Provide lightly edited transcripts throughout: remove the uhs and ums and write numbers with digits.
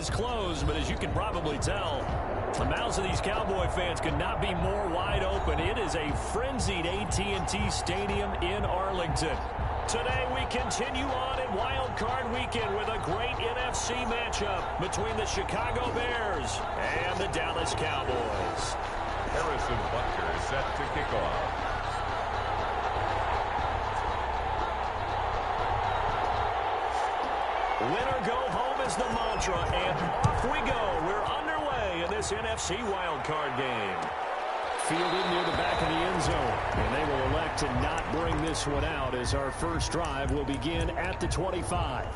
is closed, but as you can probably tell, the mouths of these Cowboy fans could not be more wide open. It is a frenzied AT&T Stadium in Arlington. Today we continue on in Wild Card Weekend with a great NFC matchup between the Chicago Bears and the Dallas Cowboys. Harrison Butker is set to kick off. Winner go home is the mantra, and off we go. We're underway in this NFC wildcard game. Fielded near the back of the end zone, and they will elect to not bring this one out as our first drive will begin at the 25.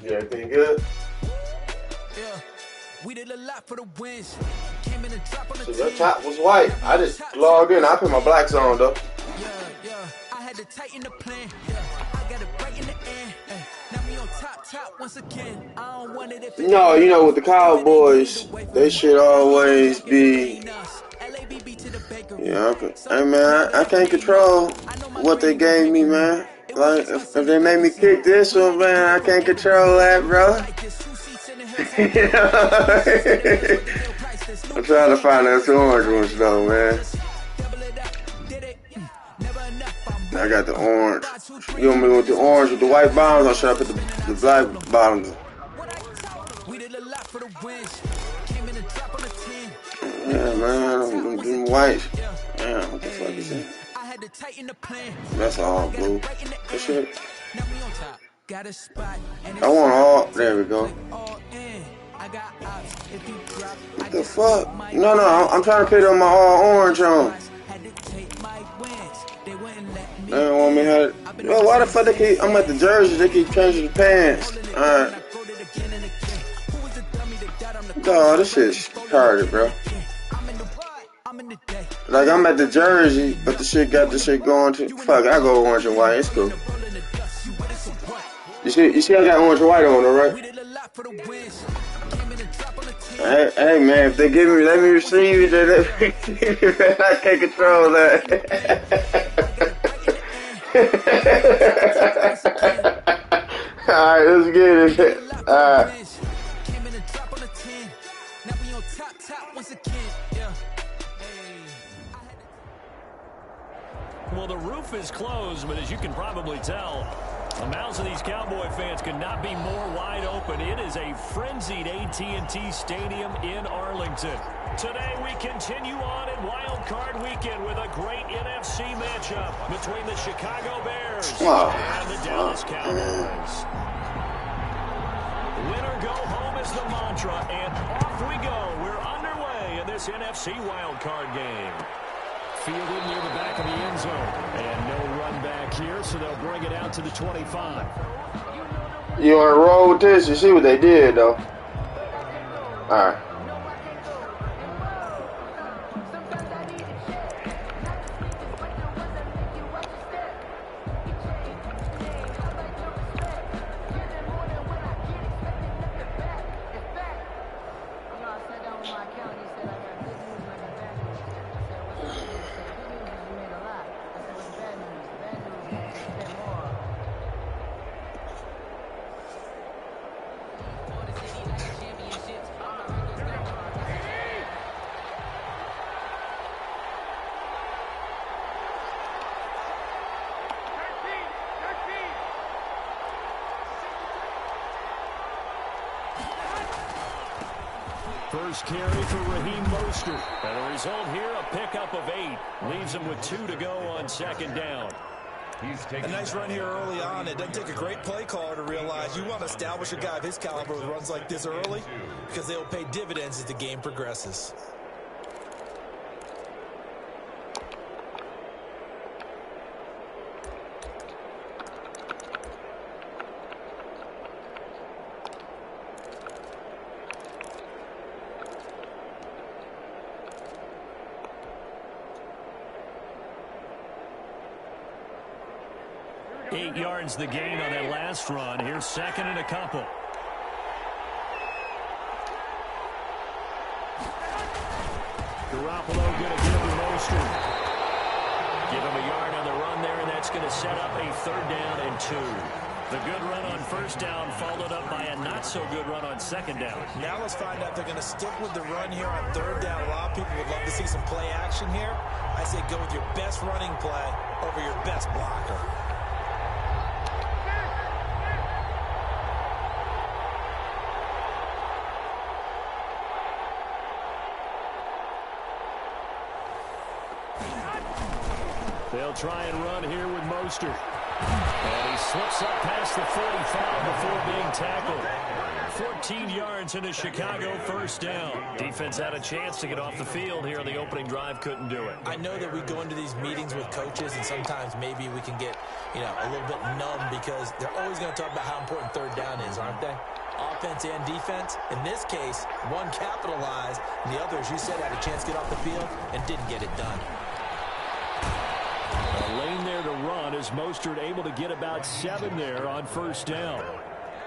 Yeah, everything good? Yeah, we did a lot for the wins. Came in and dropped on the So your top was white. I just logged in. I put my blacks on though. Yeah. I had to tighten the plan. Yeah, I got it right in the end. Now me on top once again. I don't want it if it No, you know, with the Cowboys, they should always be. Yeah, okay. Hey man, I can't control what they gave me, man. Like, if they made me kick this one, man, I can't control that, bro. I'm trying to find those orange ones, though, man. I got the orange. You want me with the orange with the white bottoms, or should I put the black bottoms? Yeah, man, them whites. Damn, what the fuck is that? That's all blue. That shit. I want all. There we go. What the fuck? No, I'm trying to put on my all orange on. They don't want me to have. Yo, why the fuck they keep? I'm at the jersey. They keep changing the pants. Alright. Oh, this shit's retarded, bro. Like, I'm at the jersey, but the shit got the shit going to. Fuck, I go orange and white. It's cool. You see, I got orange and white on, though, right? Hey, man, if they give me, let me receive it. I can't control that. All right, let's get it. All right. Well, the roof is closed, but as you can probably tell, the mouths of these Cowboy fans could not be more wide open. It is a frenzied AT&T Stadium in Arlington. Today we continue on in Wild Card Weekend with a great NFC matchup between the Chicago Bears and the Dallas Cowboys. Winner go home is the mantra, and off we go. We're underway in this NFC Wild Card game. Fielded near the back of the end zone. And no run back here, so they'll bring it out to the 25. You want to roll with this? You see what they did, though. All right. First carry for Raheem Mostert. And the result here, a pickup of 8. Leaves him with 2 to go on second down. A nice run here early on. It doesn't take a great play caller to realize you want to establish a guy of his caliber with runs like this early because they'll pay dividends as the game progresses. 8 yards the gain on that last run. Here's second and a couple. Garoppolo going to give him Mostert. Give him a yard on the run there, and that's going to set up a 3rd down and 2. The good run on 1st down followed up by a not-so-good run on 2nd down. Now let's find out if they're going to stick with the run here on 3rd down. A lot of people would love to see some play action here. I say go with your best running play over your best blocker. They'll try and run here with Mostert. And he slips up past the 45 before being tackled. 14 yards into Chicago, 1st down. Defense had a chance to get off the field here on the opening drive, couldn't do it. I know that we go into these meetings with coaches, and sometimes maybe we can get, a little bit numb because they're always going to talk about how important 3rd down is, aren't they? Offense and defense. In this case, one capitalized, and the other, as you said, had a chance to get off the field and didn't get it done. A lane there to run as Mostert able to get about 7 there on 1st down.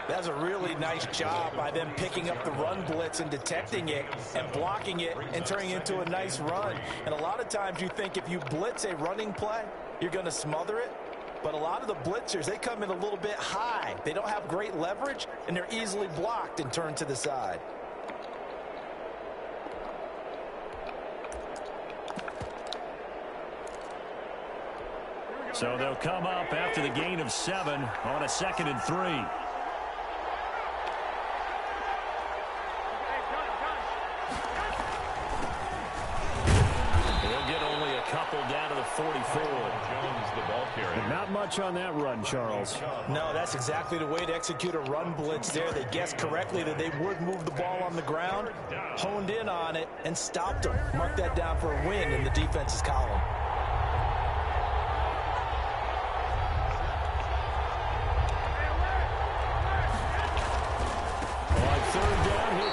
That's a really nice job by them picking up the run blitz and detecting it and blocking it and turning it into a nice run. And a lot of times you think if you blitz a running play, you're going to smother it. But a lot of the blitzers, they come in a little bit high. They don't have great leverage, and they're easily blocked and turned to the side. So they'll come up after the gain of 7 on a 2nd and 3. They'll get only a couple down to the 44. Jones, the ball carrier. And not much on that run, Charles. No, that's exactly the way to execute a run blitz there. They guessed correctly that they would move the ball on the ground, honed in on it, and stopped them. Mark that down for a win in the defense's column.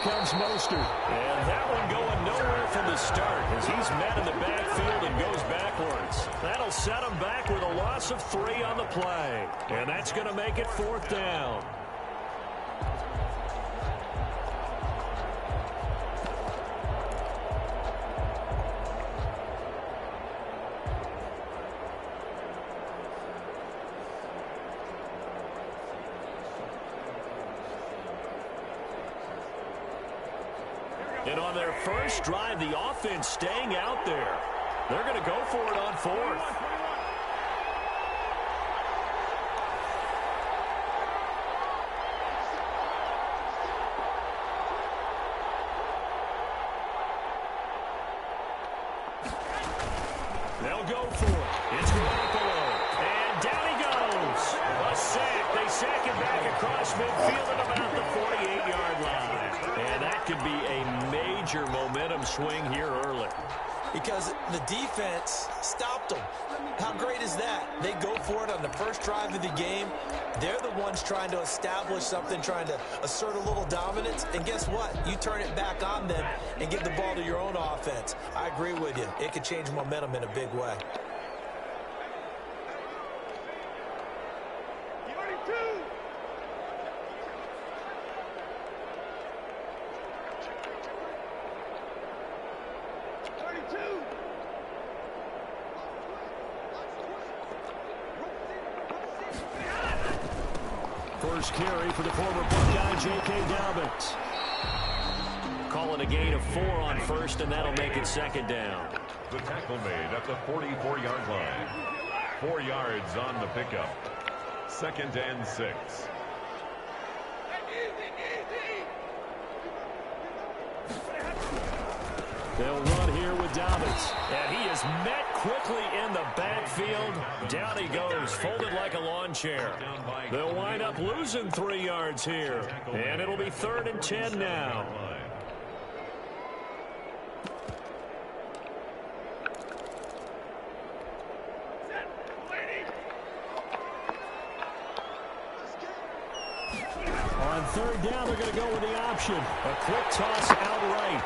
Comes Mostert. And that one going nowhere from the start as he's met in the backfield and goes backwards. That'll set him back with a loss of 3 on the play. And that's going to make it 4th down. And on their first drive, the offense staying out there. They're going to go for it on 4th. They'll go for it. It's Garoppolo. And down he goes. A sack. They sack him back across midfield at about the 48-yard line. And that could be a major momentum swing here early. Because the defense stopped them. How great is that? They go for it on the first drive of the game. They're the ones trying to establish something, trying to assert a little dominance. And guess what? You turn it back on them and give the ball to your own offense. I agree with you. It could change momentum in a big way. First carry for the former Buckeye, J.K. Dobbins. Calling a gain of 4 on 1st, and that'll make it 2nd down. The tackle made at the 44-yard line. 4 yards on the pickup. 2nd and 6. They'll run here with Dobbins. And he is met quickly in the backfield. Down he goes, folded like a lawn chair. They'll wind up losing 3 yards here. And it'll be 3rd and 10 now. On 3rd down, they're going to go with the option. A quick toss outright.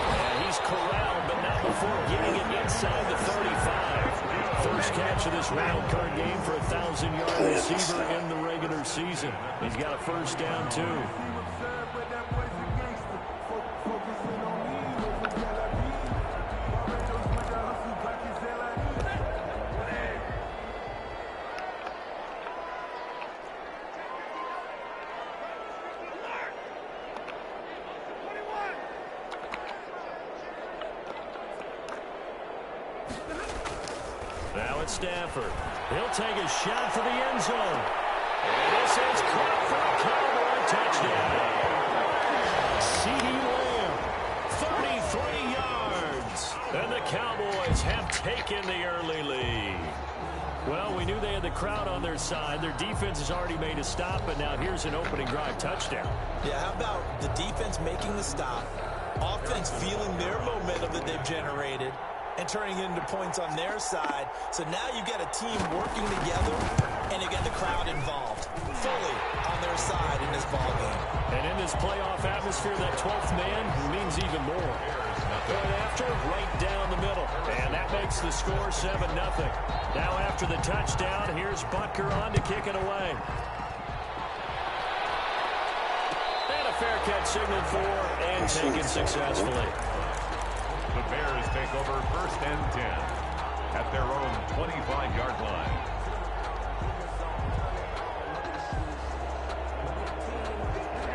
And he's corralled, but not before getting it inside the 35. First catch of this First wild card game for a 1,000-yard receiver in the regular season. He's got a first down, too. Now it's Stafford. He'll take a shot for the end zone. And this is caught for a Cowboy touchdown. CeeDee Lamb, 33 yards. And the Cowboys have taken the early lead. Well, we knew they had the crowd on their side. Their defense has already made a stop, but now here's an opening drive touchdown. Yeah, how about the defense making the stop, offense feeling their momentum that they've generated, and turning into points on their side. So now you got a team working together, and you got the crowd involved, fully on their side in this ballgame. And in this playoff atmosphere, that 12th man means even more. Going after, right down the middle. And that makes the score 7-0. Now after the touchdown, here's Butker on to kick it away. And a fair catch signaled for and taken successfully. The Bears take over 1st and 10 at their own 25-yard line.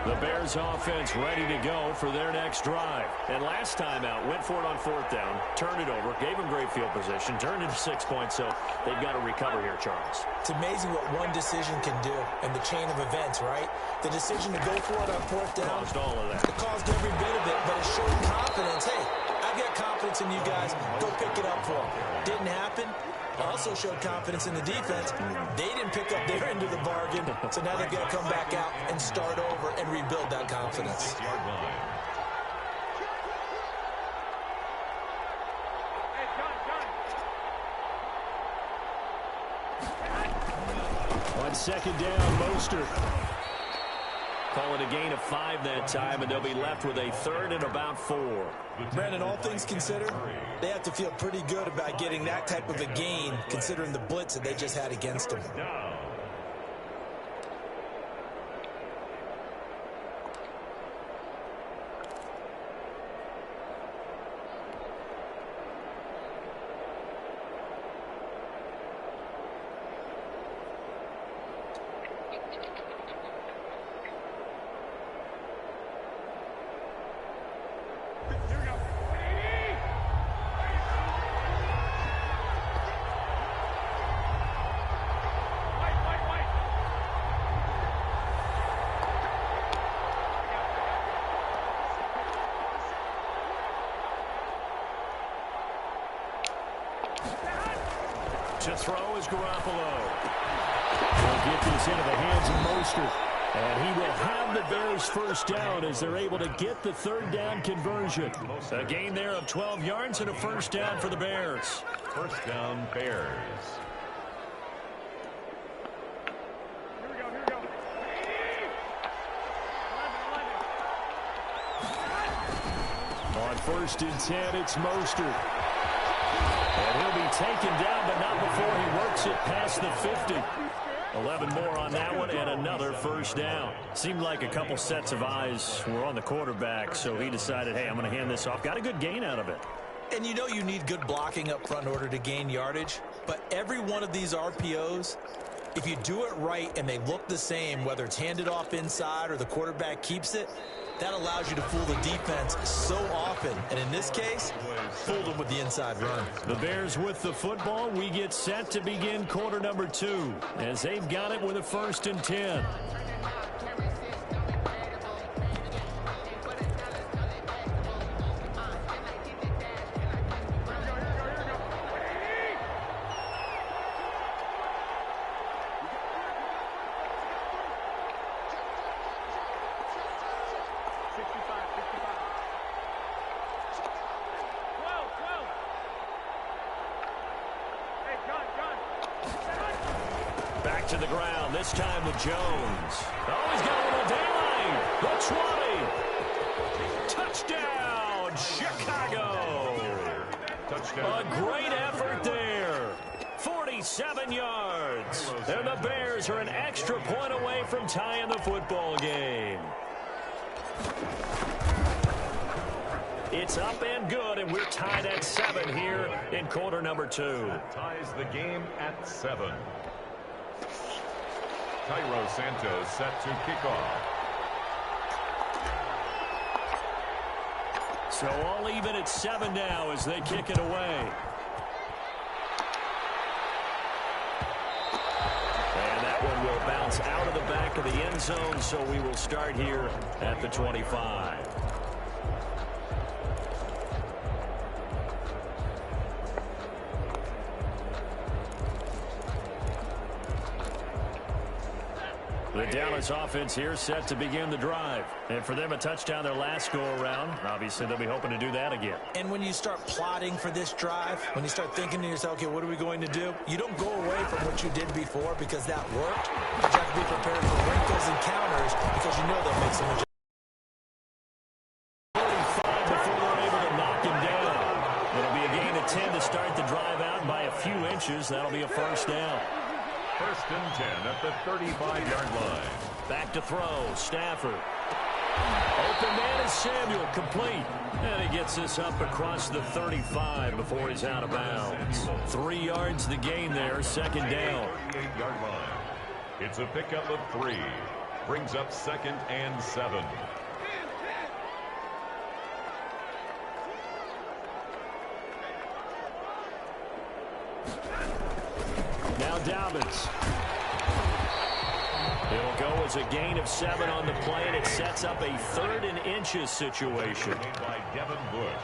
The Bears offense ready to go for their next drive. And last time out, went for it on 4th down, turned it over, gave them great field position, turned into 6 points, so they've got to recover here, Charles. It's amazing what one decision can do in the chain of events, right? The decision to go for it on 4th down. Caused all of that. It caused every bit of it, but it showed confidence. Hey, I've got confidence in you guys. Go pick it up for them. Didn't happen. Also showed confidence in the defense. They didn't pick up their end of the bargain, so now they've got to come back out and start over and rebuild that confidence. On 2nd down, Mostert. Call it a gain of 5 that time, and they'll be left with a 3rd and about 4. Brandon, all things considered, they have to feel pretty good about getting that type of a gain, considering the blitz that they just had against them. To throw is Garoppolo. He'll get this into the hands of Mostert. And he will have the Bears first down as they're able to get the 3rd down conversion. A gain there of 12 yards and a first down for the Bears. First down, Bears. On 1st and 10, it's Mostert. And he'll be taken down, but not before he works it past the 50. 11 more on that one, and another first down. Seemed like a couple sets of eyes were on the quarterback, so he decided, hey, I'm going to hand this off. Got a good gain out of it. And you know you need good blocking up front in order to gain yardage, but every one of these RPOs, if you do it right and they look the same, whether it's handed off inside or the quarterback keeps it, that allows you to fool the defense so often. And in this case, fooled them with the inside run. The Bears with the football. We get set to begin quarter number 2 as they've got it with a 1st and 10. Back to the ground, this time with Jones. Oh, he's got a little daylight. The 20. Touchdown, Chicago. Touchdown. A great effort there. 47 yards. And the Bears are an extra point away from tying the football game. It's up and good, and we're tied at 7 here in quarter number 2. That ties the game at 7. Cairo Santos set to kick off. So all even at 7 now as they kick it away. And that one will bounce out of the back of the end zone, so we will start here at the 25. The Dallas offense here set to begin the drive. And for them, a touchdown their last go-around. Obviously, they'll be hoping to do that again. And when you start plotting for this drive, when you start thinking to yourself, okay, what are we going to do? You don't go away from what you did before because that worked. But you have to be prepared for wrinkles and counters because you know they'll make some adjustments. 45 before they're able to knock him down. It'll be a gain of 10 to start the drive out by a few inches. That'll be a first down. First and 10 at the 35-yard line. Back to throw. Stafford. Open man is Samuel. Complete. And he gets this up across the 35 before he's out of bounds. 3 yards the gain there. Second down. 38-yard line. It's a pickup of 3. Brings up 2nd and 7. Now Dobbins. It'll go as a gain of 7 on the play, and it sets up a 3rd and inches situation. By Devin Bush.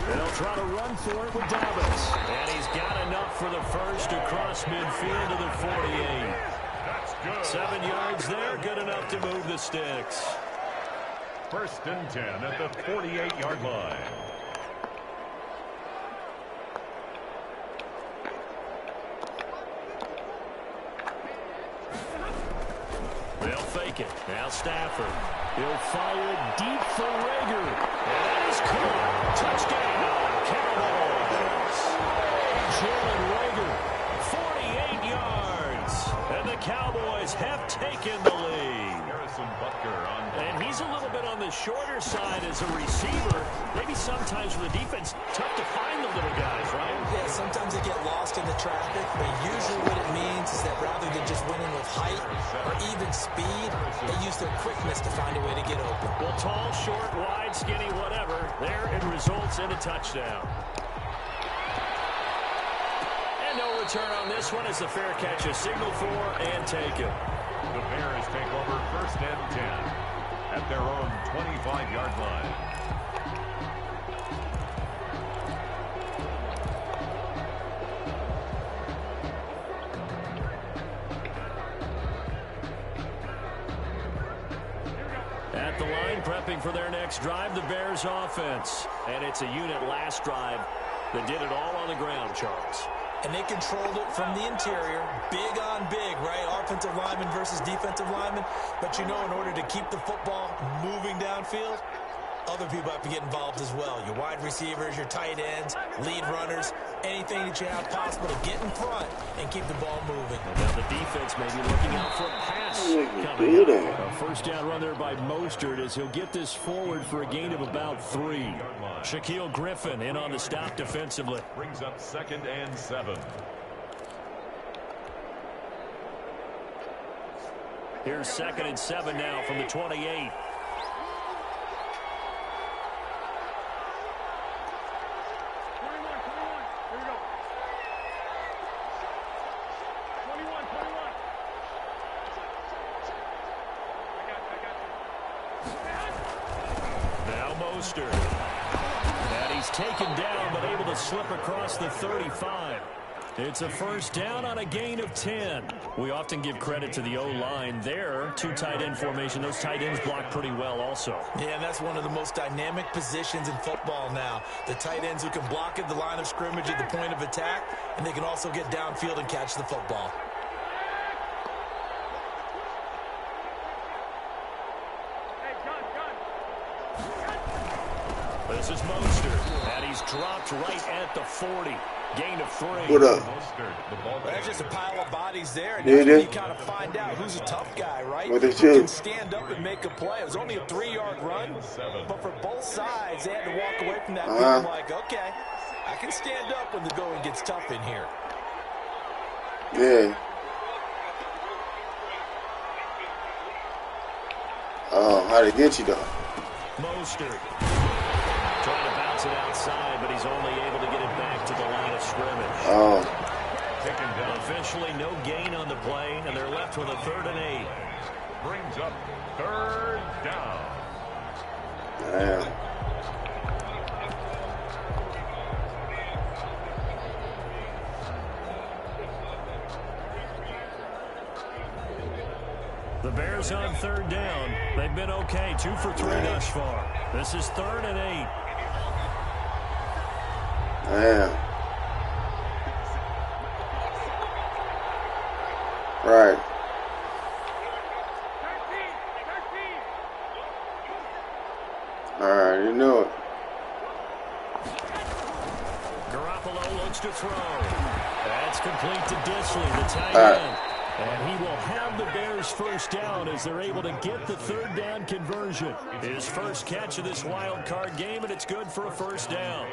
They'll try to run for it with Dobbins. And he's got enough for the first across midfield to the 48. That's good. 7 yards there, good enough to move the sticks. First and 10 at the 48-yard line. They'll fake it. Now Stafford. He'll fire it deep for Rager. And that is caught. Touchdown, Cowboys. Jalen Rager, 48 yards. And the Cowboys have taken the lead. Harrison Butker on. And he's a little bit on the shorter side as a receiver. Maybe sometimes for the defense, tough to find the little guys, right? Yeah, sometimes they get lost in the traffic, but usually what it means is that rather than just winning with height or even speed, they use their quickness to find a way to get open. Well, tall, short, wide, skinny, whatever, there it results in a touchdown. And no return on this one as the fair catch is signaled for and taken. The Bears take over first and 10 at their own 25-yard line. At the line, prepping for their next drive, the Bears offense. And it's a unit last drive that did it all on the ground, Charles. And they controlled it from the interior, big on big, right? Offensive lineman versus defensive lineman. But you know, in order to keep the football moving downfield, other people have to get involved as well. Your wide receivers, your tight ends, lead runners, anything that you have possible to get in front and keep the ball moving. And now the defense may be looking out for a pass coming do up. that? A first down run there by Mostert as he'll get this forward for a gain of about 3. Shaquille Griffin in on the stop defensively. Brings up 2nd and 7. Here's 2nd and 7 now from the 28. And he's taken down but able to slip across the 35. It's a first down on a gain of 10. We often give credit to the O-line there. 2 tight end formation. Those tight ends block pretty well also. Yeah, that's one of the most dynamic positions in football now. The tight ends who can block at the line of scrimmage at the point of attack, and they can also get downfield and catch the football. This is Mostert, and he's dropped right at the 40. Gain of 3. What up? That's just a pile of bodies there. And Yeah, that's when yeah. you kind of find out who's a tough guy, right? What they Who shoot? can stand up and make a play. It was only a 3-yard run, but for both sides, they had to walk away from that feeling like, okay, I can stand up when the going gets tough in here. Yeah. Oh, how'd it get you, though? Mostert trying to bounce it outside, but he's only able to get it back to the line of scrimmage. Oh. Officially no gain on the play, and they're left with a 3rd and 8. Brings up 3rd down. Damn. The Bears on 3rd down. They've been okay, 2 for 3 thus far. This is 3rd and 8. Damn. Right. Alright, you know it. Garoppolo looks to throw. That's complete to Disley, the tight end. And he will have the Bears 1st down as they're able to get the 3rd down conversion. His first catch of this wild card game, and it's good for a 1st down.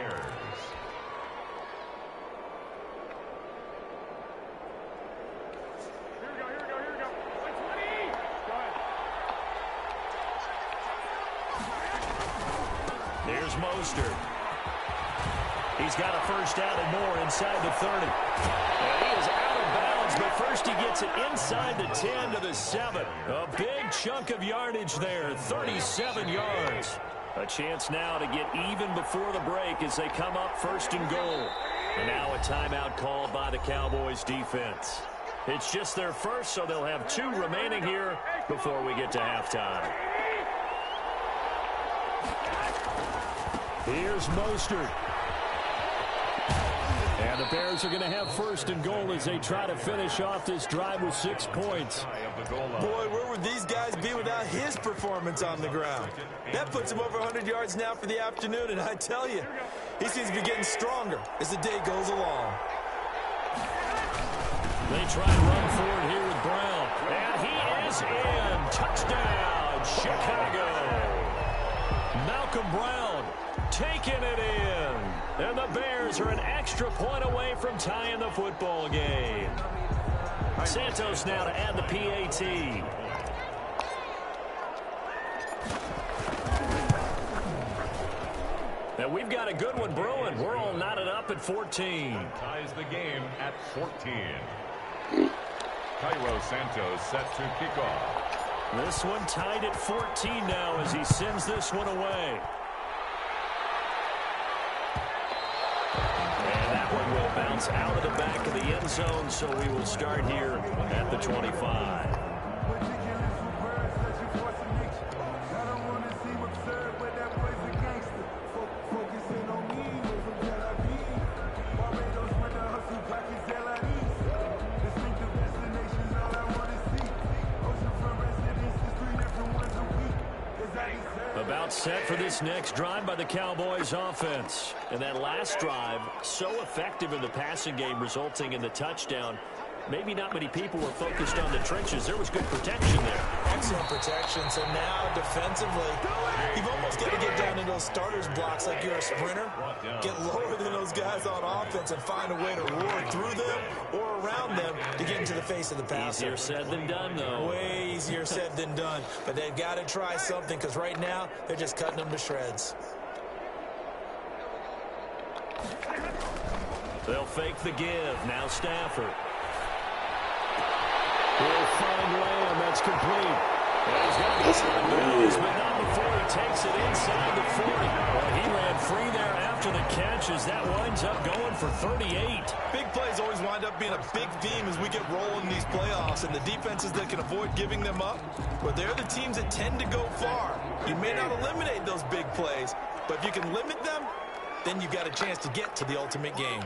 Here's Mostert. He's got a 1st down and more inside the 30. And he is out of bounds, but first he gets it inside the 10 to the 7. A big chunk of yardage there, 37 yards. A chance now to get even before the break as they come up 1st and goal. And now a timeout called by the Cowboys defense. It's just their first, so they'll have 2 remaining here before we get to halftime. Here's Mostert. And the Bears are going to have 1st and goal as they try to finish off this drive with 6 points. Boy, where would these guys be without his performance on the ground? That puts him over 100 yards now for the afternoon, and I tell you, he seems to be getting stronger as the day goes along. They try to run forward here with Brown. And he is in. Touchdown, Chicago. Malcolm Brown taking it in. And the Bears are an extra point away from tying the football game. Santos now to add the PAT. And we've got a good one brewing. We're all knotted up at 14. Ties the game at 14. Cairo Santos set to kick off. This one tied at 14 now as he sends this one away. And that one will bounce out of the back of the end zone, so we will start here at the 25. About set for this next drive by the Cowboys offense. And that last drive, so effective in the passing game, resulting in the touchdown. Maybe not many people were focused on the trenches. There was good protection there. Excellent protection. So now defensively, you've almost got to get down in those starters blocks like you're a sprinter. Get lower than those guys on offense and find a way to roar through them or around them to get into the face of the passer. Easier said than done, though. Way easier said than done. But they've got to try something because right now they're just cutting them to shreds. They'll fake the give. Now Stafford. He'll find Lamb. That's complete. And he's got to get but not before he takes it inside the 40. Well, he ran free there after the catch as that winds up going for 38. Big plays always wind up being a big theme as we get rolling in these playoffs, and the defenses that can avoid giving them up, but they're the teams that tend to go far. You may not eliminate those big plays, but if you can limit them, then you've got a chance to get to the ultimate game.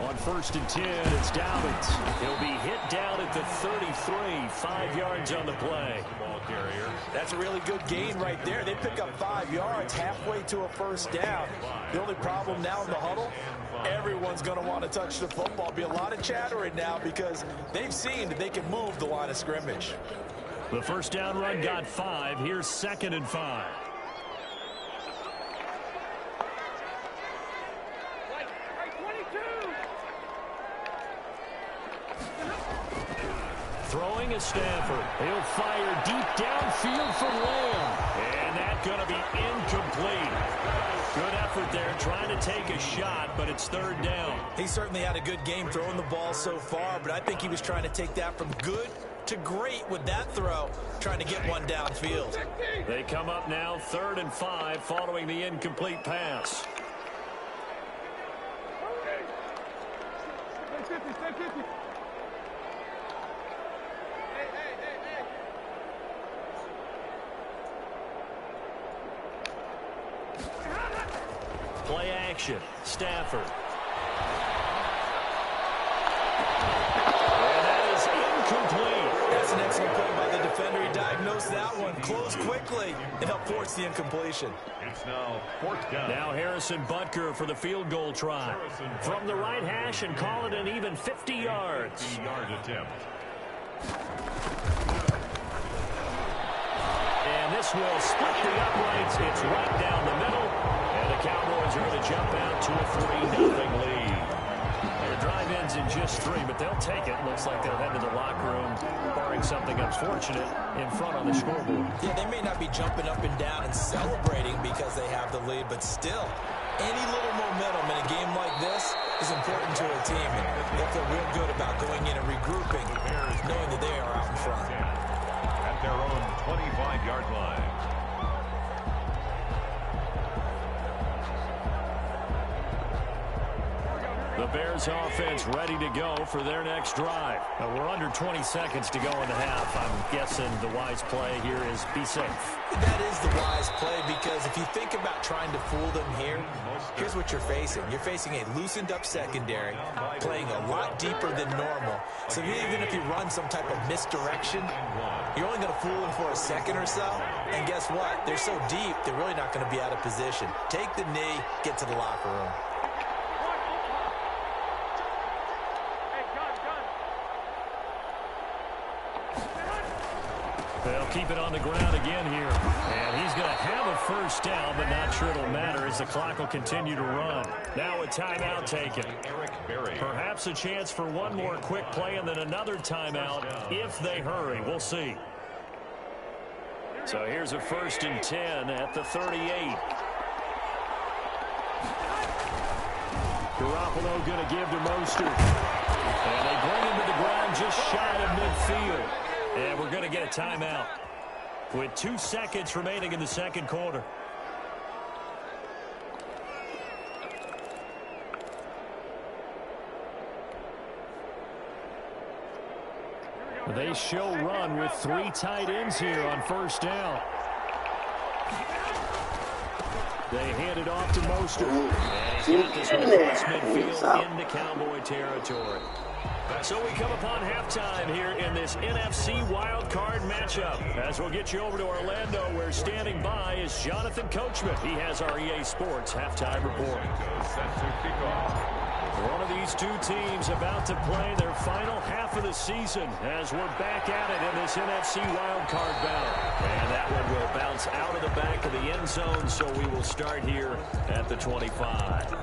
On 1st and 10, it's Dobbins. He'll be hit down at the 33, 5 yards on the play. Ball carrier. That's a really good gain right there. They pick up 5 yards halfway to a first down. The only problem now in the huddle, everyone's going to want to touch the football. Be a lot of chattering now because they've seen that they can move the line of scrimmage. The first down run got 5. Here's 2nd and 5. Throwing is Stafford. He'll fire deep downfield for Lamb. And that's going to be incomplete. Good effort there trying to take a shot, but it's 3rd down. He certainly had a good game throwing the ball so far, but I think he was trying to take that from good to great with that throw, trying to get one downfield. They come up now 3rd and 5 following the incomplete pass. Play action. Stafford. And that is incomplete. That's an excellent play by the defender. He diagnosed that one, closed quickly, and helped force the incompletion. It's now 4th down. Now Harrison Butker for the field goal try. From the right hash and call it an even 50 yards. 50-yard attempt. And this will split the uprights. It's right down the middle. And the Cowboys are going to jump out to a 3-0 lead. The drive ends in just 3, but they'll take it. Looks like they'll head to the locker room, barring something unfortunate, in front on the scoreboard. Yeah, they may not be jumping up and down and celebrating because they have the lead, but still, any little momentum in a game like this is important to a team. And they'll feel real good about going in and regrouping, knowing that they are out in front. At their own 25-yard line. The Bears offense ready to go for their next drive. Now, we're under 20 seconds to go in the half. I'm guessing the wise play here is be safe. That is the wise play because if you think about trying to fool them here, here's what you're facing. You're facing a loosened up secondary, playing a lot deeper than normal. So even if you run some type of misdirection, you're only going to fool them for a second or so. And guess what? They're so deep, they're really not going to be out of position. Take the knee, get to the locker room. They'll keep it on the ground again here. And he's going to have a first down, but not sure it'll matter as the clock will continue to run. Now a timeout taken. Perhaps a chance for one more quick play and then another timeout if they hurry. We'll see. So here's a 1st and 10 at the 38. Garoppolo going to give to Mostert. And they bring him to the ground just shy of midfield. And we're going to get a timeout with 2 seconds remaining in the second quarter. They show run with 3 tight ends here on first down. They hand it off to Mostert. And he's got this one across midfield into Cowboy territory. So we come upon halftime here in this NFC wildcard matchup. As we'll get you over to Orlando, where standing by is Jonathan Coachman. He has our EA Sports halftime report. Set to kick off. One of these two teams about to play their final half of the season as we're back at it in this NFC wildcard battle. And that one will bounce out of the back of the end zone, so we will start here at the 25.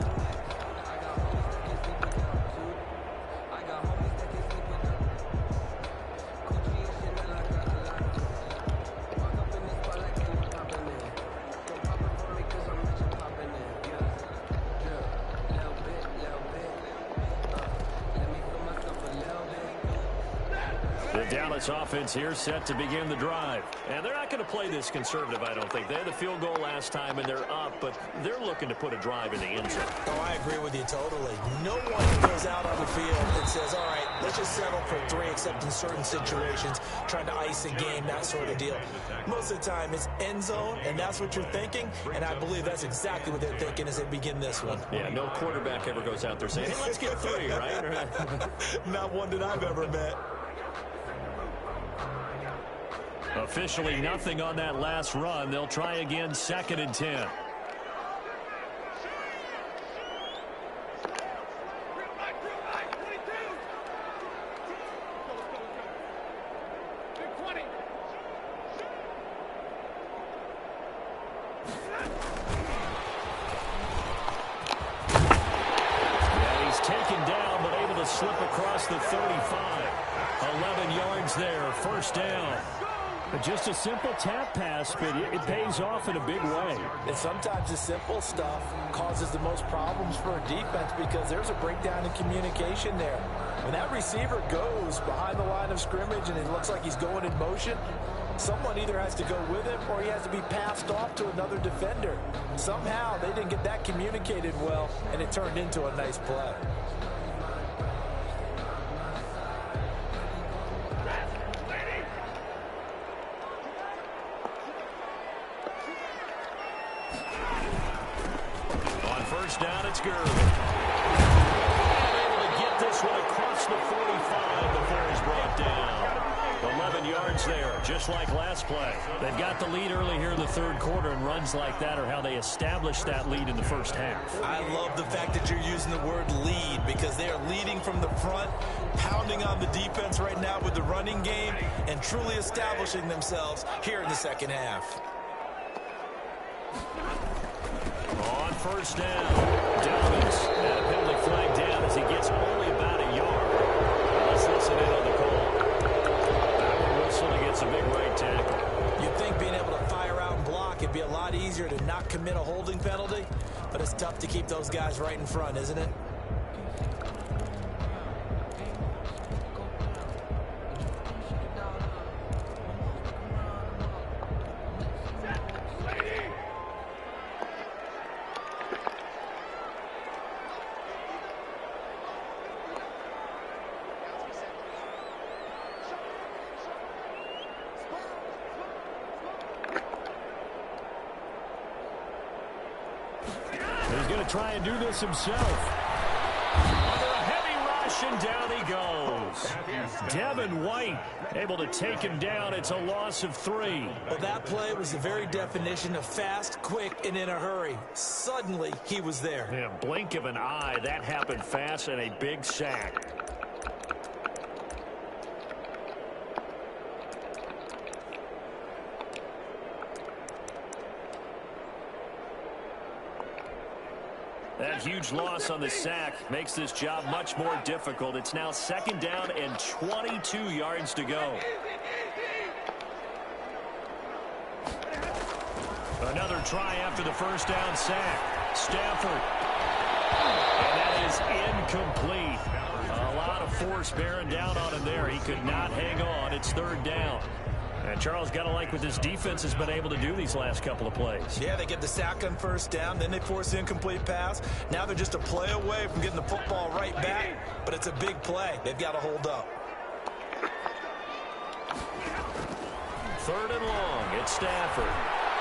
Dallas offense here set to begin the drive. And they're not going to play this conservative, I don't think. They had the field goal last time, and they're up, but they're looking to put a drive in the end zone. Oh, I agree with you totally. No one goes out on the field and says, all right, let's just settle for 3, except in certain situations, trying to ice a game, that sort of deal. Most of the time, it's end zone, and that's what you're thinking, and I believe that's exactly what they're thinking as they begin this one. Yeah, no quarterback ever goes out there saying, hey, let's get 3, right? Not one that I've ever met. Officially nothing on that last run. They'll try again, 2nd and 10. Slip across the 35. 11 yards there, first down. Just a simple tap pass, but it pays off in a big way. And sometimes the simple stuff causes the most problems for a defense because there's a breakdown in communication there. When that receiver goes behind the line of scrimmage and it looks like he's going in motion, someone either has to go with him or he has to be passed off to another defender. Somehow they didn't get that communicated well, and it turned into a nice play. Down, it's Gurley. Able to get this one across the 45 before he's brought down. 11 yards there, just like last play. They've got the lead early here in the 3rd quarter, and runs like that are how they established that lead in the first half. I love the fact that you're using the word lead because they are leading from the front, pounding on the defense right now with the running game, and truly establishing themselves here in the 2nd half. On first down, Dobbins and a penalty flag down as he gets only about a yard. Let's listen in on the call. Bauer whistle against a big right tackle. You'd think being able to fire out and block, it'd be a lot easier to not commit a holding penalty, but it's tough to keep those guys right in front, isn't it? He's going to try and do this himself. Under a heavy rush, and down he goes. Devin White able to take him down. It's a loss of 3. Well, that play was the very definition of fast, quick, and in a hurry. Suddenly, he was there. Yeah, blink of an eye. That happened fast, and a big sack. That huge loss on the sack makes this job much more difficult. It's now 2nd down and 22 yards to go. Another try after the first down sack. Stafford. And that is incomplete. A lot of force bearing down on him there. He could not hang on. It's 3rd down. And Charles, got to like what this defense has been able to do these last couple of plays. Yeah, they get the sack on first down, then they force the incomplete pass. Now they're just a play away from getting the football right back, but it's a big play. They've got to hold up. 3rd and long. It's Stafford.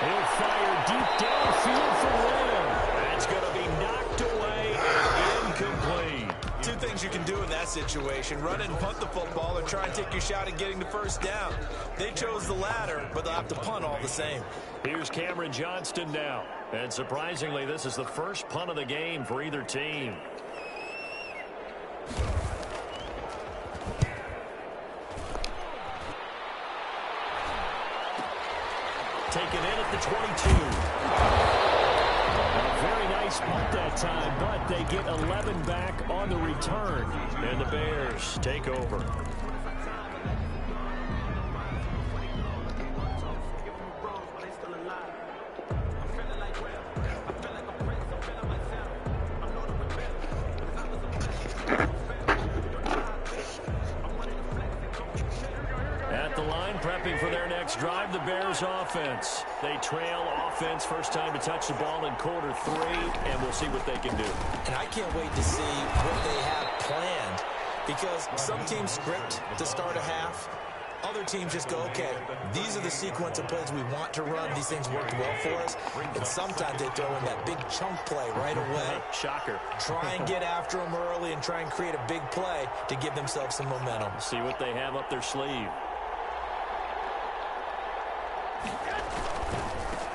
He'll fire deep downfield for Lamb. That's going to be knocked away and incomplete. 2 things you can do in that situation: run it and punt the football, or try and take your shot at getting the first down. They chose the latter, but they'll have to punt all the same. Here's Cameron Johnston now. And surprisingly, this is the first punt of the game for either team. Taken in at the 22. Very nice punt that time, but they get 11 back on the return. And the Bears take over. At the line, prepping for their next drive, the Bears offense. They trail offense, first time to touch the ball in quarter 3, and we'll see what they can do. And I can't wait to see what they have planned. because some teams script to start a half. Other teams just go, okay, these are the sequence of plays we want to run. These things worked well for us. And sometimes they throw in that big chunk play right away. Shocker. Try and get after them early and try and create a big play to give themselves some momentum. See what they have up their sleeve.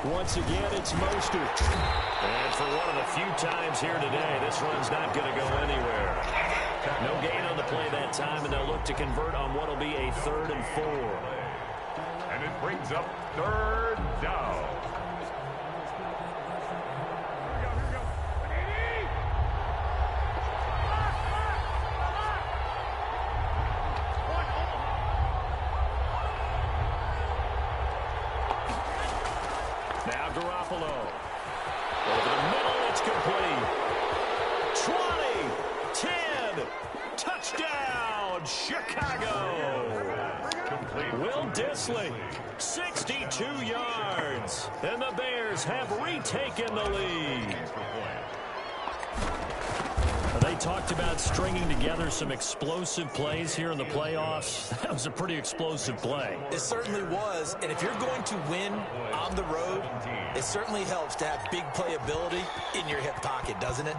Once again, it's Mostert. And for one of the few times here today, this run's not going to go anywhere. No gain on the play that time, and they'll look to convert on what will be a 3rd and 4. And it brings up 3rd down. Now Garoppolo. Over the middle, it's complete. 20, 10, touchdown, Chicago. Will Dissly, 62 yards. And the Bears have retaken the lead. They talked about stringing together some explosive plays here in the playoffs. That was a pretty explosive play. It certainly was, and if you're going to win on the road, it certainly helps to have big playability in your hip pocket, doesn't it?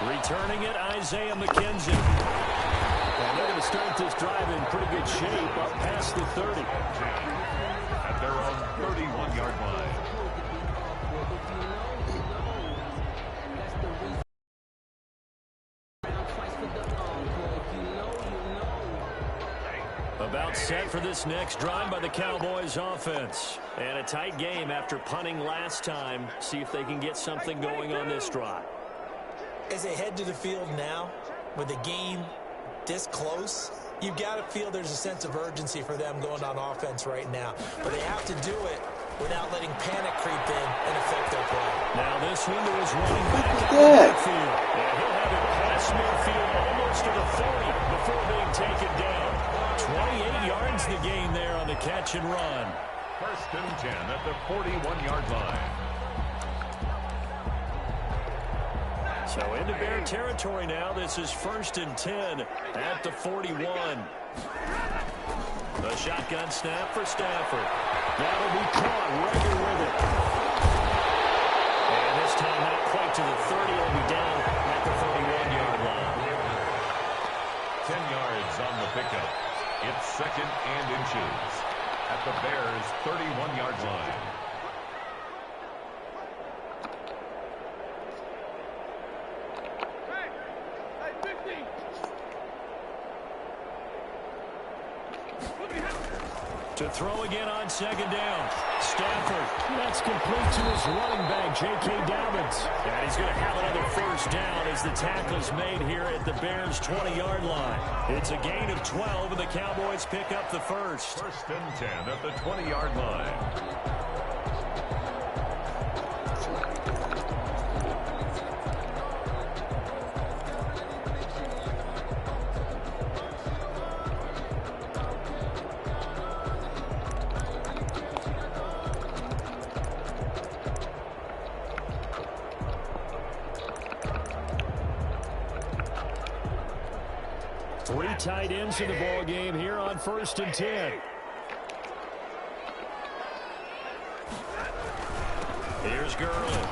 Returning it, Isaiah McKenzie. And they're going to start this drive in pretty good shape up past the 30. At their own 31-yard line. About set for this next drive by the Cowboys offense. And a tight game after punting last time. See if they can get something going on this drive. As they head to the field now, with the game this close, you've got to feel there's a sense of urgency for them going on offense right now. But they have to do it without letting panic creep in and affect their play. Now this one to his running back out of the midfield. And he'll have it past midfield almost to the 40 before being taken down. 28 yards the gain there on the catch and run. 1st and 10 at the 41-yard line. So into Bear territory now. This is 1st and 10 at the 41. The shotgun snap for Stafford. That'll be caught right here with it. And this time not quite to the 30. It'll be down at the 41-yard line. 10 yards on the pickup. It's 2nd and inches at the Bears' 31-yard line. To throw again on 2nd down. Stafford. That's complete to his running back, J.K. Dobbins. And he's going to have another 1st down as the tackle's made here at the Bears' 20-yard line. It's a gain of 12, and the Cowboys pick up the 1st. 1st and 10 at the 20-yard line. Three tight ends in the ball game here on 1st and 10. Here's Gurley.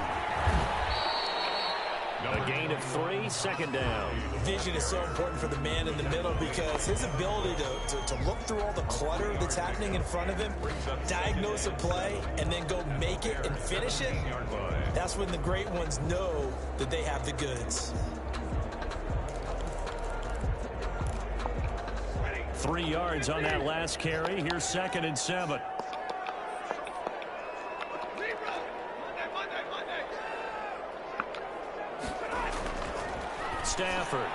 A gain of 3, 2nd down. Vision is so important for the man in the middle because his ability to look through all the clutter that's happening in front of him, diagnose a play, and then go make it and finish it, that's when the great ones know that they have the goods. 3 yards on that last carry. Here's 2nd and 7. Stafford.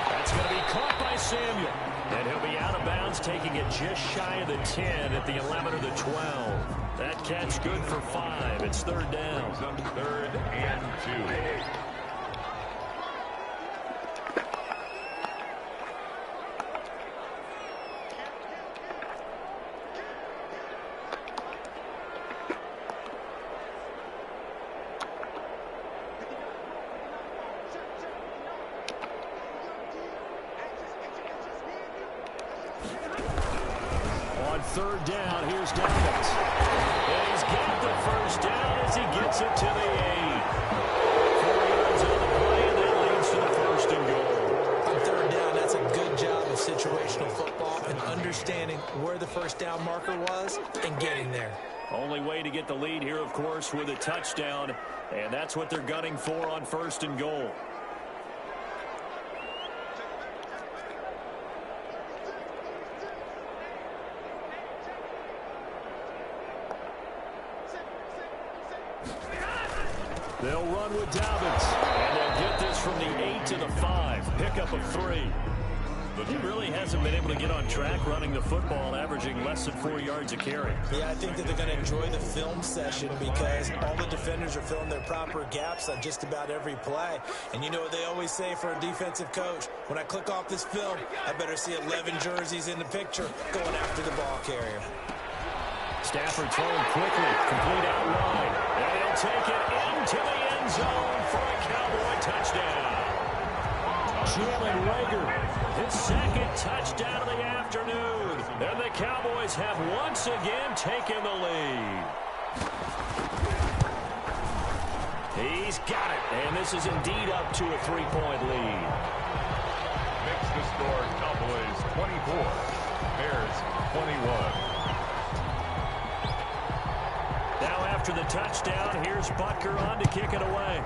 That's going to be caught by Samuel. And he'll be out of bounds, taking it just shy of the 10 at the 11 or the 12. That catch good for 5. It's 3rd down. 3rd and 2. down. Here's Dobbins. And he's got the first down as he gets it to the 8. 4 yards on the play, and that leads to the first and goal. On third down, that's a good job of situational football and understanding where the first down marker was and getting there. Only way to get the lead here, of course, with a touchdown, and that's what they're gunning for on first and goal. They'll run with Dobbins, and they'll get this from the 8 to the 5. Pickup of 3. But he really hasn't been able to get on track running the football, averaging less than 4 yards a carry. Yeah, I think that they're going to enjoy the film session because all the defenders are filling their proper gaps on just about every play. And you know what they always say for a defensive coach? When I click off this film, I better see 11 jerseys in the picture going after the ball carrier. Stafford throwing quickly, complete out wide. And he'll take it into the end zone for a Cowboy touchdown. Jalen Reagor, his second touchdown of the afternoon. And the Cowboys have once again taken the lead. He's got it, and this is indeed up to a 3-point lead. Makes the score Cowboys 24, Bears 21. Now after the touchdown, here's Butker on to kick it away.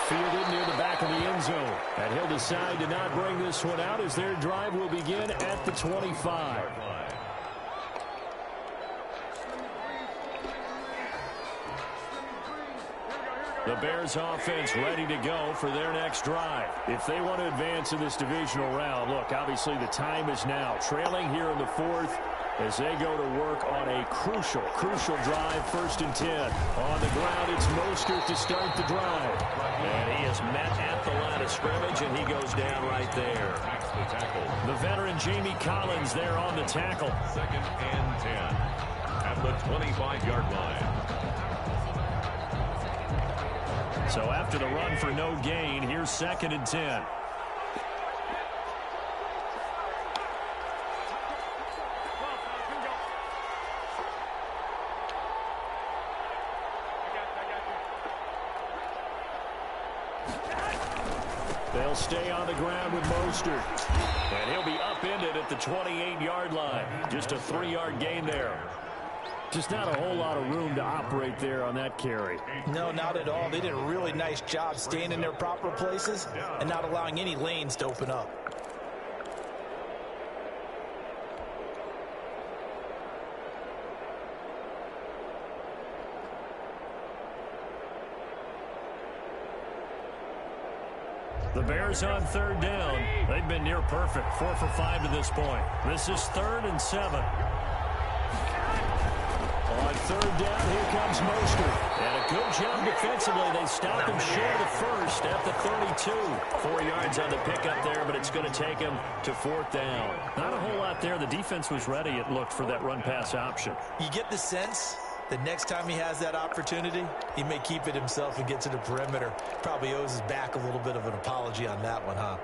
Fielded near the back of the end zone. And he'll decide to not bring this one out as their drive will begin at the 25. The Bears offense ready to go for their next drive. If they want to advance in this divisional round, look, obviously the time is now. Trailing here in the 4th as they go to work on a crucial drive, 1st and 10. On the ground, it's Mostert to start the drive. And he is met at the line of scrimmage, and he goes down right there. The veteran Jamie Collins there on the tackle. 2nd and 10 at the 25-yard line. So after the run for no gain, here's 2nd and 10. They'll stay on the ground with Mostert. And he'll be upended at the 28-yard line. Just a 3-yard gain there. Just not a whole lot of room to operate there on that carry. No, not at all. They did a really nice job staying in their proper places and not allowing any lanes to open up. The Bears on 3rd down. They've been near perfect. 4 for 5 to this point. This is 3rd and 7. On 3rd down, here comes Mostert. And a good job defensively. They stop him short of the first at the 32. 4 yards on the pickup there, but it's going to take him to 4th down. Not a whole lot there. The defense was ready, it looked, for that run-pass option. You get the sense the next time he has that opportunity, he may keep it himself and get to the perimeter. Probably owes his back a little bit of an apology on that one, huh?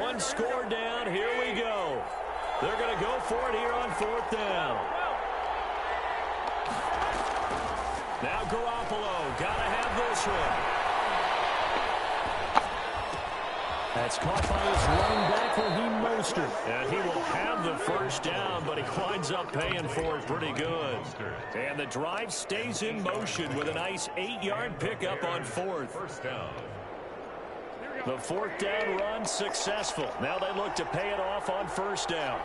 One score down. Here we go. They're going to go for it here on 4th down. Now Garoppolo. Got to have this one. That's caught by his running back, Raheem Mostert. And he will have the first down, but he winds up paying for it pretty good. And the drive stays in motion with a nice 8-yard pickup on 4th. First down. The 4th down run successful. Now they look to pay it off on 1st down.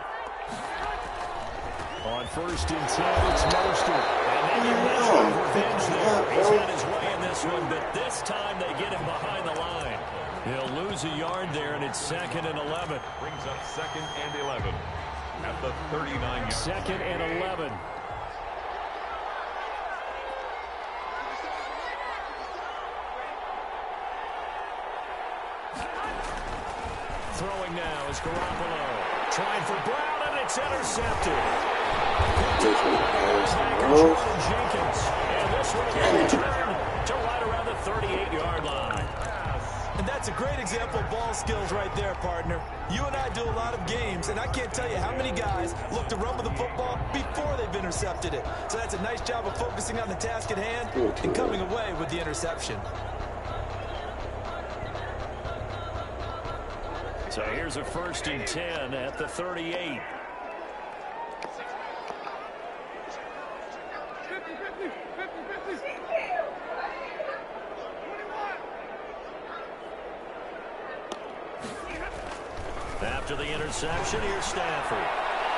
On 1st and 10, it's Mostert. And they get measured revenge there. He's had his way in this one, but this time they get him behind the line. He'll lose a yard there, and it's 2nd and 11. Brings up 2nd and 11 at the 39-yard. 2nd and 11. Throwing now is Garoppolo. Trying for Brown, and it's intercepted. Jenkins. And this one will be returned to right around the 38-yard line. And that's a great example of ball skills right there, partner. You and I do a lot of games, and I can't tell you how many guys look to run with the football before they've intercepted it. So that's a nice job of focusing on the task at hand and coming away with the interception. So here's a 1st and 10 at the 38. After the interception, here's Stafford.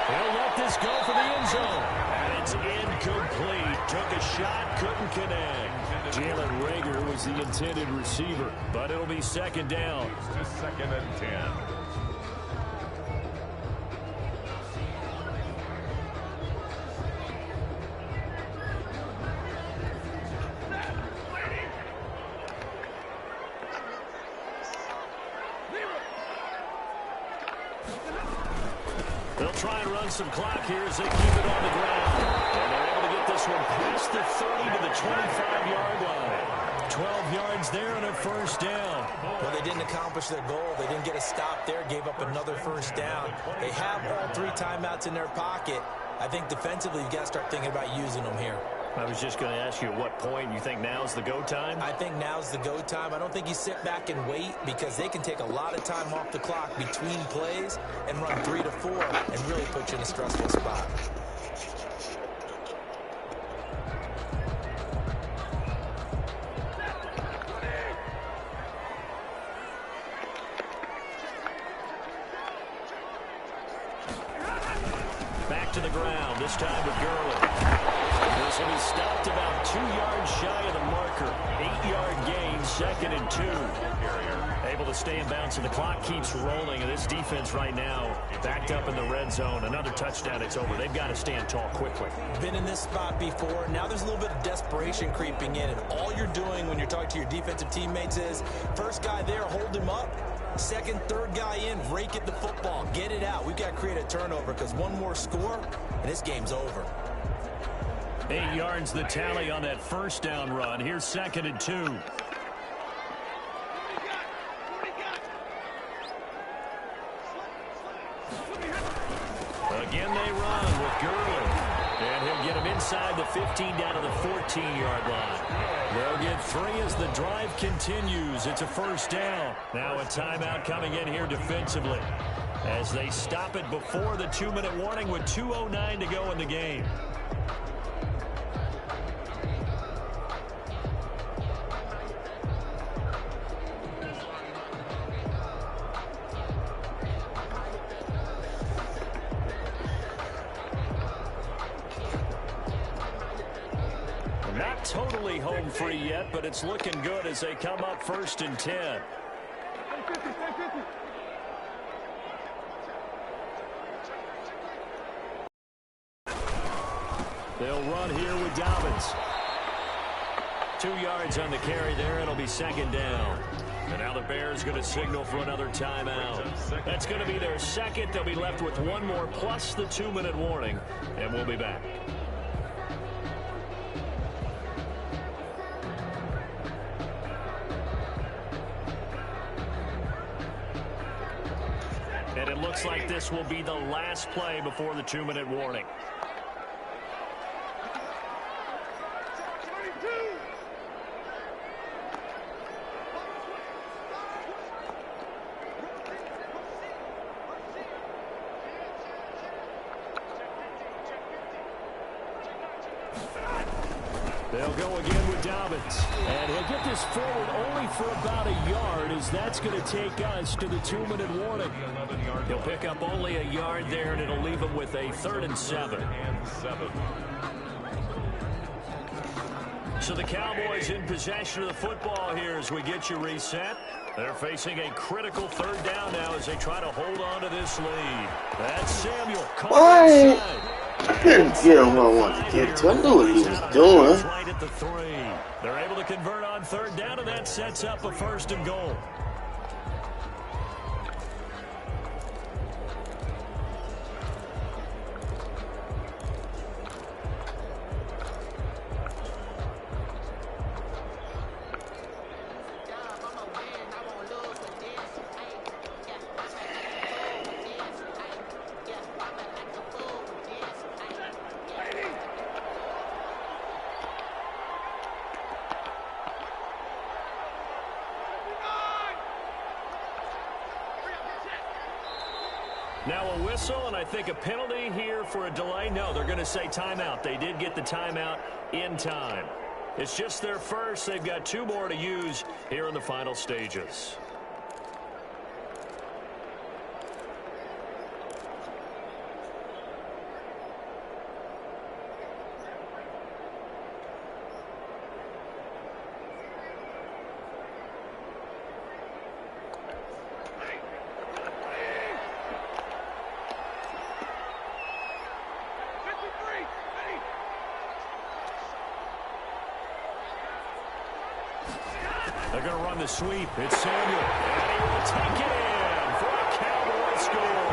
He'll let this go for the end zone. And it's incomplete. Took a shot, couldn't connect. Jalen Reagor was the intended receiver, but it'll be 2nd down. It's 2nd and 10. They'll try and run some clock here as they keep it on the ground. And they're able to get this one past the 30 to the 25-yard line. 12 yards there and a 1st down. Well, they didn't accomplish their goal. They didn't get a stop there, gave up another 1st down. They have all 3 timeouts in their pocket. I think defensively you've got to start thinking about using them here. I was just going to ask you at what point you think now's the go time? I think now's the go time. I don't think you sit back and wait because they can take a lot of time off the clock between plays and run 3 to 4 and really put you in a stressful spot. Back to the ground, this time with Gurley. This will be stopped about 2 yards shy of the marker. 8-yard gain, 2nd and 2. Able to stay in bounds, and the clock keeps rolling. And this defense right now backed up in the red zone. Another touchdown, it's over. They've got to stand tall quickly. Been in this spot before. Now there's a little bit of desperation creeping in. And all you're doing when you're talking to your defensive teammates is, first guy there, hold him up. 2nd, 3rd guy in, rake at the football. Get it out. We've got to create a turnover because one more score, and this game's over. 8 yards the tally on that 1st down run. Here's 2nd and 2. Again they run with Gurley. And he'll get him inside the 15 down to the 14-yard line. They'll get 3 as the drive continues. It's a 1st down. Now a timeout coming in here defensively as they stop it before the 2-minute warning with 2:09 to go in the game. Not totally home free yet, but it's looking good as they come up 1st and 10. They'll run here with Dobbins. 2 yards on the carry there. It'll be 2nd down. And now the Bears going to signal for another timeout. That's going to be their 2nd. They'll be left with 1 more plus the 2-minute warning. And we'll be back. And it looks like this will be the last play before the 2-minute warning. They'll go again with Dobbins. And he'll get this forward only for about a yard, as that's going to take us to the 2-minute warning. He'll pick up only a yard there, and it'll leave him with a 3rd and 7. So the Cowboys in possession of the football here as we get you reset. They're facing a critical 3rd down now as they try to hold on to this lead. That's Samuel. Why? I couldn't get him where I wanted to get to. I knew what he was doing. Right at the 3. They're able to convert on 3rd down, and that sets up a 1st and goal. Now a whistle, and I think a penalty here for a delay. No, they're going to say timeout. They did get the timeout in time. It's just their first. They've got 2 more to use here in the final stages. They're going to run the sweep. It's Samuel. And he will take it in for a Cowboy score.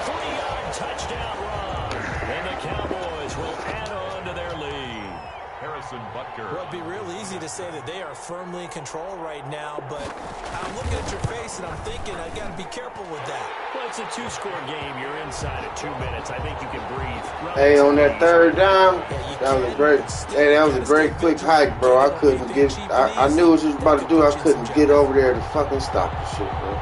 3-yard touchdown run. And the Cowboys will add on to their lead. Harrison Butker. Well, it'd be real easy to say that they are firmly in control right now, but I'm looking at your face and I'm thinking I got to be careful with that. Well, it's a 2-score game. You're inside at 2 minutes. I think you can breathe. Hey, on that third down, that was a great. Hey, that was a great quick hike, bro. I couldn't get. I knew what you was about to do. I couldn't get over there to fucking stop the shit, bro.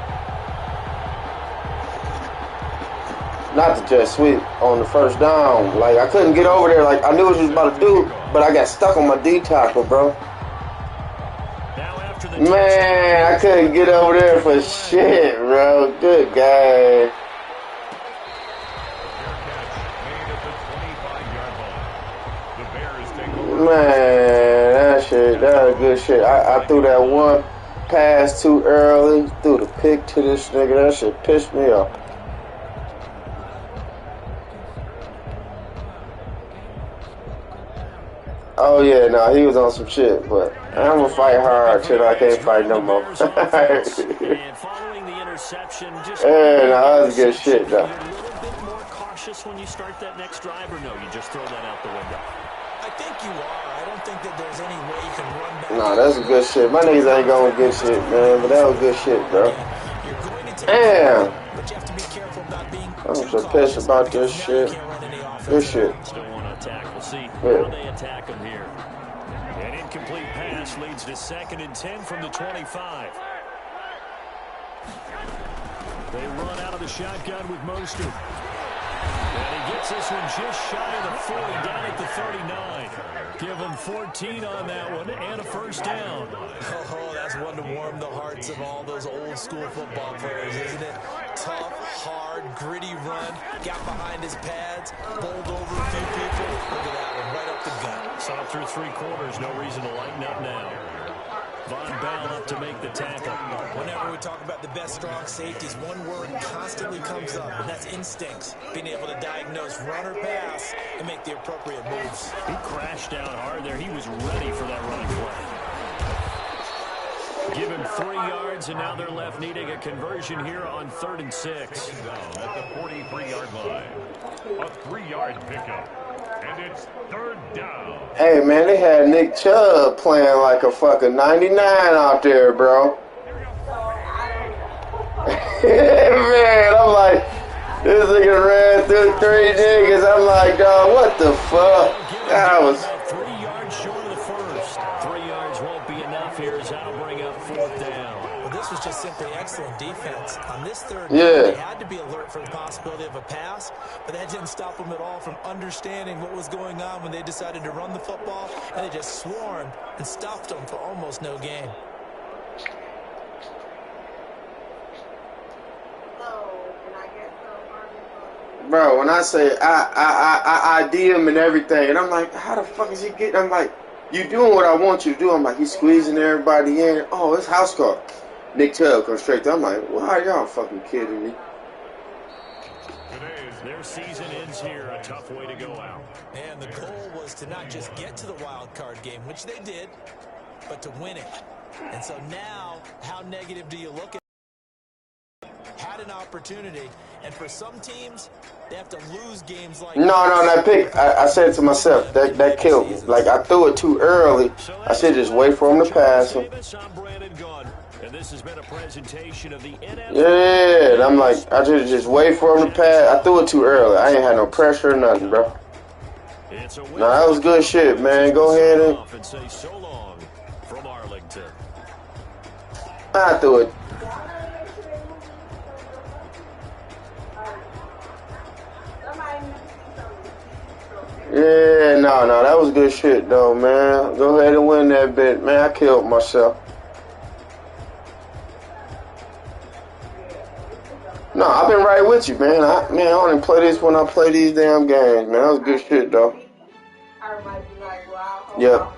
Not to just sweep on the first down. Like, I couldn't get over there. Like, I knew what you was about to do, but I got stuck on my D tackle, bro. Man, I couldn't get over there for shit, bro. Good guy. Man, that was good shit. I threw that one pass too early, threw the pick to this nigga. That shit pissed me off. Oh yeah, no, he was on some shit, but I'm gonna fight hard till I can't fight no more. And following the interception, just yeah, no, that was good shit though. You're a little bit more cautious when you start that next drive, or no, you just throw that out the window? I think you are. I don't think that there's any way you can run back. Nah, that's a good shit. My niggas ain't going good shit, man, but that was good shit, bro. Damn. But you have to be careful about being I'm so pissed about this shit. Good shit. Still want to attack. We'll see how they attack him here. An incomplete pass leads to 2nd and 10 from the 25. They run out of the shotgun with Mostert. And he gets this one just shy of the 40, down at the 39. Give him 14 on that one and a first down. Oh, that's one to warm the hearts of all those old school football players, isn't it? Tough, hard, gritty run. Got behind his pads, bowled over a few people. Look at that one, right up the gut. Saw it through 3 quarters. No reason to lighten up now. Von Bell up to make the tackle. Whenever we talk about the best strong safeties, one word constantly comes up, and that's instincts. Being able to diagnose run or pass and make the appropriate moves. He crashed down hard there. He was ready for that running play. Give him 3 yards, and now they're left needing a conversion here on 3rd and 6. Down at the 43-yard line. A 3-yard pickup. And it's 3rd down. Hey, man, they had Nick Chubb playing like a fucking 99 out there, bro. Man, I'm like, this nigga ran through 3 niggas. I'm like, dog, what the fuck? That was 3 yards short of the first. 3 yards won't be enough here as that'll bring up 4th down. Well, this was just simply excellent defense. On this 3rd Yeah. down, they had to be alert for the possibility of a pass, but that didn't stop them at all from understanding what was going on when they decided to run the football, and they just swarmed and stopped them for almost no gain. Bro, when I say I ID him and everything, and I'm like, how the fuck is he getting? I'm like, you doing what I want you to do. I'm like, he's squeezing everybody in. Oh, it's house call. Nick Chubb comes straight to. I'm like, why are y'all fucking kidding me? Their season ends here. A tough way to go out. And the goal was to not just get to the wild card game, which they did, but to win it. And so now, how negative do you look at? Had an opportunity, and for some teams, they have to lose games like No, that pick, I said to myself, that killed me. Like, I threw it too early. I should just wait for him to pass him. And this has been a presentation of the NFL. Yeah, and I'm like, I should just wait for him to pass. I threw it too early. I ain't had no pressure or nothing, bro. Nah, that was good shit, man. Go ahead and say so long from Arlington. I threw it. Yeah, no, that was good shit though, man. Go ahead and win that bet, man. I killed myself. No, I've been right with you, man. I only play this when I play these damn games, man. That was good shit though. Yep.